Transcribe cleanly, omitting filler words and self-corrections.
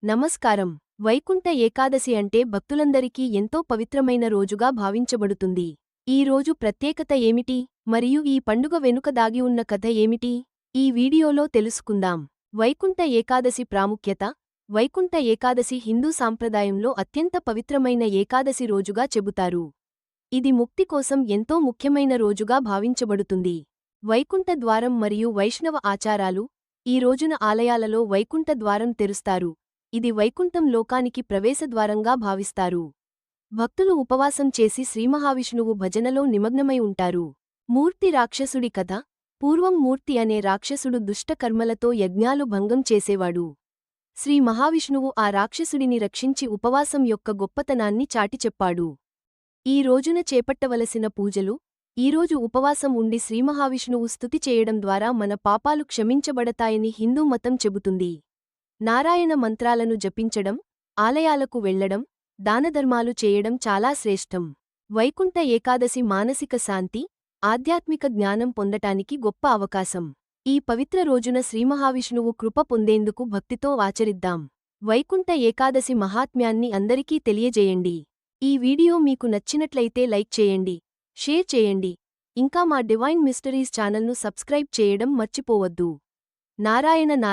నమస్కారం. వైకుంఠ ఏకాదశి అంటే భక్తులందరికీ ఎంతో పవిత్రమైన రోజుగా భావించబడుతుంది. ఈ రోజు ప్రత్యేకత ఏమిటి, మరియు ఈ పండుగ వెనుక దాగి ఉన్న కథ ఏమిటి? ఈ వీడియోలో తెలుసుకుందాం. వైకుంఠ ఏకాదశి ప్రాముఖ్యత. వైకుంఠ ఏకాదశి హిందూ సాంప్రదాయంలో అత్యంత పవిత్రమైన ఏకాదశి రోజుగా చెబుతారు. ఇది ముక్తి కోసం ఎంతో ముఖ్యమైన రోజుగా భావించబడుతుంది. వైకుంఠ ద్వారం మరియు వైష్ణవ ఆచారాలు. ఈ రోజున ఆలయాలలో వైకుంఠ ద్వారం తెరుస్తారు. ఇది వైకుంఠం లోకానికి ప్రవేశద్వారంగా భావిస్తారు. భక్తులు ఉపవాసం చేసి శ్రీమహావిష్ణువు భజనలో నిమగ్నమై ఉంటారు. మూర్తి రాక్షసుడి కథ. పూర్వం మూర్తి అనే రాక్షసుడు దుష్ట కర్మలతో యజ్ఞాలు భంగం చేసేవాడు. శ్రీ మహావిష్ణువు ఆ రాక్షసుడిని రక్షించి ఉపవాసం యొక్క గొప్పతనాన్ని చాటి చెప్పాడు. ఈ రోజున చేపట్టవలసిన పూజలు. ఈరోజు ఉపవాసం ఉండి శ్రీమహావిష్ణువు స్తుతి చేయడం ద్వారా మన పాపాలు క్షమించబడతాయని హిందూ మతం చెబుతుంది. నారాయణ మంత్రాలను జపించడం, ఆలయాలకు వెళ్లడం, దానధర్మాలు చేయడం చాలా శ్రేష్టం. వైకుంఠ ఏకాదశి మానసిక శాంతి, ఆధ్యాత్మిక జ్ఞానం పొందటానికి గొప్ప అవకాశం. ఈ పవిత్ర రోజున శ్రీమహావిష్ణువు కృప పొందేందుకు భక్తితో ఆచరిద్దాం. వైకుంఠ ఏకాదశి మహాత్మ్యాన్ని అందరికీ తెలియజేయండి. ఈ వీడియో మీకు నచ్చినట్లయితే లైక్ చేయండి, షేర్ చేయండి, ఇంకా మా డివైన్ మిస్టరీస్ ఛానల్ను సబ్స్క్రైబ్ చేయడం మర్చిపోవద్దు. నారాయణ